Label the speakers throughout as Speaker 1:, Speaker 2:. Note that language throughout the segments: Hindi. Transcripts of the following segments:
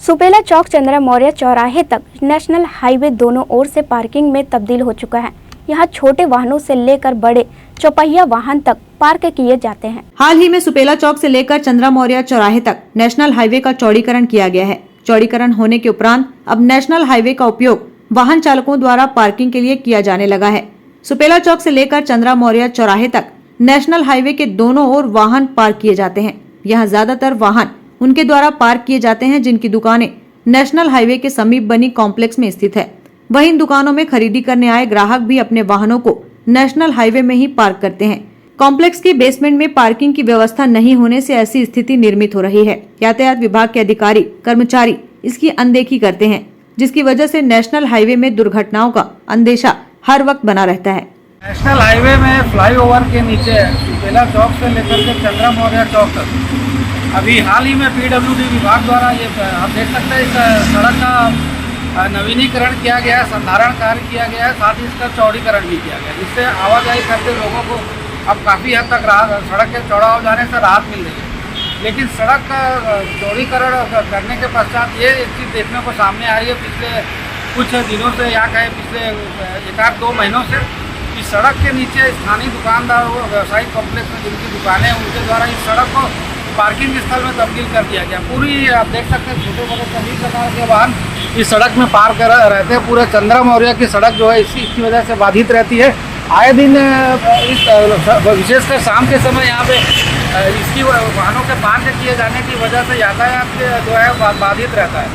Speaker 1: सुपेला चौक चंद्रा मौर्य चौराहे तक नेशनल हाईवे दोनों ओर से पार्किंग में तब्दील हो चुका है। यहाँ छोटे वाहनों से लेकर बड़े चौपहिया वाहन तक पार्क किए जाते हैं।
Speaker 2: हाल ही में सुपेला चौक से लेकर चंद्रा मौर्य चौराहे तक नेशनल हाईवे का चौड़ीकरण किया गया है। चौड़ीकरण होने के उपरांत अब नेशनल हाईवे का उपयोग वाहन चालकों द्वारा पार्किंग के लिए किया जाने लगा है। सुपेला चौक से लेकर चंद्रा मौर्य चौराहे तक नेशनल हाईवे के दोनों ओर वाहन पार्क किए जाते हैं। यहाँ ज्यादातर वाहन उनके द्वारा पार्क किए जाते हैं जिनकी दुकानें नेशनल हाईवे के समीप बनी कॉम्प्लेक्स में स्थित है। वहीं इन दुकानों में खरीदी करने आए ग्राहक भी अपने वाहनों को नेशनल हाईवे में ही पार्क करते हैं। कॉम्प्लेक्स के बेसमेंट में पार्किंग की व्यवस्था नहीं होने से ऐसी स्थिति निर्मित हो रही है। यातायात विभाग के अधिकारी कर्मचारी इसकी अनदेखी करते हैं, जिसकी वजह से नेशनल हाईवे में दुर्घटनाओं का अंदेशा हर वक्त बना रहता है।
Speaker 3: नेशनल हाईवे में फ्लाईओवर के नीचे सुपेला चौक से लेकर के चंद्रा मौर्य चौक तक अभी हाल ही में पीडब्ल्यूडी विभाग द्वारा ये आप देख सकते हैं इस सड़क का नवीनीकरण किया गया है, संधारण कार्य किया गया है, साथ ही इसका चौड़ीकरण भी किया गया है, जिससे आवाजाही करते लोगों को अब काफ़ी हद तक सड़क के चौड़ा हो जाने से राहत मिल रही है। लेकिन सड़क का चौड़ीकरण करने के पश्चात ये एक चीज़ देखने को सामने आ रही है पिछले कुछ दिनों से या कहें पिछले 1-2 महीनों से इस सड़क के नीचे स्थानीय दुकानदार व व्यावसायिक कॉम्प्लेक्स में जिनकी दुकानें हैं उनके द्वारा इस सड़क को पार्किंग स्थल में तब्दील कर दिया गया। पूरी आप देख सकते हैं छोटे बड़े सभी प्रकार के वाहन इस सड़क में पार्क रहते हैं। पूरे चंद्रा मौर्य की सड़क जो है इसकी वजह से बाधित रहती है। आए दिन इस विशेषकर शाम के समय यहाँ पे इसकी वाहनों के पार्क किए जाने की वजह से यातायात जो है बाधित रहता है।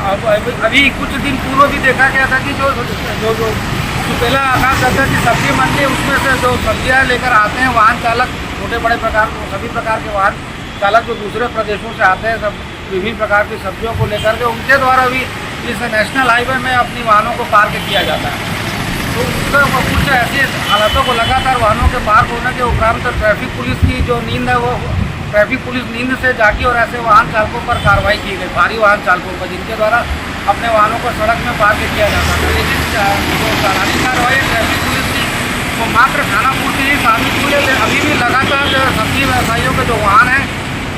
Speaker 3: अब अभी कुछ दिन पूर्व भी देखा गया था कि जो सुपेला आकाश गंगा की सब्जी मंडी उसमें से जो सब्जियाँ लेकर आते हैं वाहन चालक, छोटे बड़े प्रकार सभी प्रकार के वाहन चालक जो दूसरे प्रदेशों से आते हैं सब विभिन्न प्रकार की सब्जियों को लेकर के उनके द्वारा भी इस नेशनल हाईवे में अपनी वाहनों को पार्क किया जाता है। तो उसका कुछ ऐसी हालातों को लगातार वाहनों के पार्क होने के उपरांत ट्रैफिक पुलिस की जो नींद है वो ट्रैफिक पुलिस नींद से जागी और ऐसे वाहन चालकों पर कार्रवाई की गई, भारी वाहन चालकों पर जिनके द्वारा अपने वाहनों को सड़क में पार्क किया जाता था। लेकिन जो चालानी कार्रवाई ट्रैफिक पुलिस की वो मात्र थाना पूर्ति ही साबित हुई है। अभी भी लगातार सब्जी व्यवसायियों के जो वाहन हैं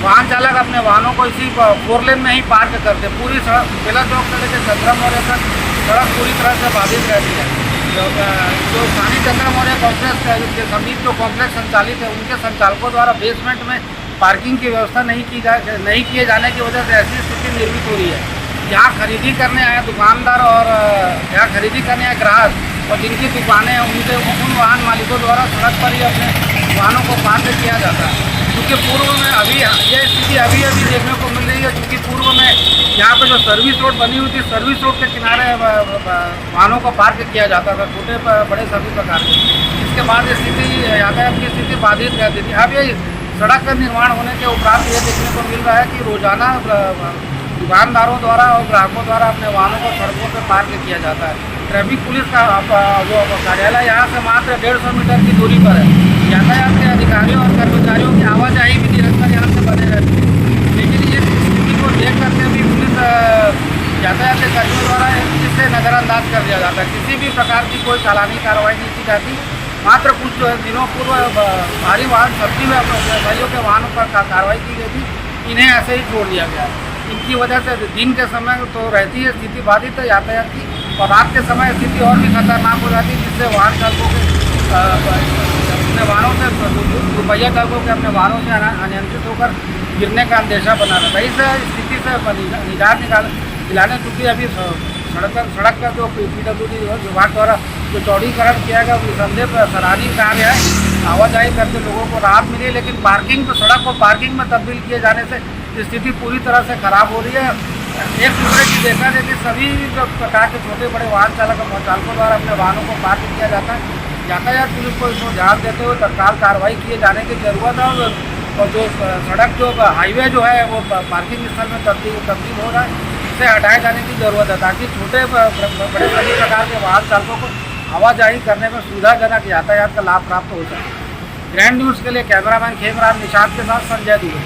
Speaker 3: वाहन चालक अपने वाहनों को इसी 4 लेन में ही पार्क करते। पूरी सड़क सुपेला चौक से लेकर चंद्रा मौर्य तक सड़क पूरी तरह से बाधित रहती है। जो स्थानीय चंद्रा मौर्य कॉम्प्लेक्स के समीप जो कॉम्प्लेक्स संचालित है उनके संचालकों द्वारा बेसमेंट में पार्किंग की व्यवस्था नहीं किए जाने की वजह से ऐसी स्थिति निर्मित हो रही है। यहाँ खरीदी करने आए दुकानदार और यहाँ खरीदी करने आए ग्राहक और जिनकी दुकानें हैं उन वाहन मालिकों द्वारा सड़क पर ही अपने वाहनों को पार्क किया जाता है। क्योंकि पूर्व में अभी ये स्थिति अभी देखने को मिल रही है, क्योंकि पूर्व में यहाँ पे जो सर्विस रोड बनी हुई थी सर्विस रोड के किनारे वाहनों को पार्क किया जाता था, छोटे बड़े सभी प्रकार के। इसके बाद स्थिति यातायात की स्थिति बाधित रहती थी। अब ये सड़क का निर्माण होने के उपरांत ये देखने को मिल रहा है कि रोजाना दुकानदारों द्वारा और ग्राहकों द्वारा अपने वाहनों को सड़कों पर पार्क किया जाता है। ट्रैफिक पुलिस का जो कार्यालय यहाँ से मात्र 150 मीटर की दूरी पर है। यातायात के अधिकारियों और कर्मचारियों की आवाजाही भी निरंतर यहाँ से बने रहती है। लेकिन इस स्थिति को देख करके भी पुलिस यातायात के कर्मियों द्वारा इससे नज़रअंदाज कर दिया जाता है। किसी भी प्रकार की कोई चालानी कार्रवाई नहीं की जाती। मात्र कुछ दिनों पूर्व भारी वाहन सब्जी व्यवसायियों के वाहनों पर कार्रवाई की गई थी, इन्हें ऐसे ही छोड़ दिया गया। इनकी वजह से दिन के समय तो रहती है स्थिति बाधित है यातायात की, और रात के समय स्थिति और भी खतरनाक हो जाती है, जिससे वाहन चालकों के अपने वाहनों से दुपहिया चालकों के अपने वाहनों से अनियंत्रित होकर गिरने का अंदेशा बना रहता है। इस स्थिति से निजात दिलाने चूँकि अभी सड़क का जो पीडब्ल्यूडी विभाग द्वारा जो चौड़ीकरण किया गया निसंदेह सराहनीय कार्य है। आवाजाही करके लोगों को राहत मिली, लेकिन पार्किंग तो सड़क को पार्किंग में तब्दील किए जाने से स्थिति पूरी तरह से खराब हो रही है। एक दूसरे की देखा जाए कि सभी प्रकार के छोटे बड़े वाहन चालकों द्वारा अपने वाहनों को पार्क किया जाता है। यातायात पुलिस को इसको ध्यान देते हुए तत्काल कार्रवाई किए जाने की जरूरत है। और जो सड़क जो हाईवे जो है वो पार्किंग स्थल में तब्दील हो रहा है, इसे हटाए जाने की ज़रूरत है ताकि छोटे बड़े सभी प्रकार के वाहन चालकों को आवाजाही करने में सुविधाजनक यातायात का लाभ प्राप्त हो सके। ग्रैंड न्यूज़ के लिए कैमरामैन खेमराज निषाद के साथ संजय दुबे।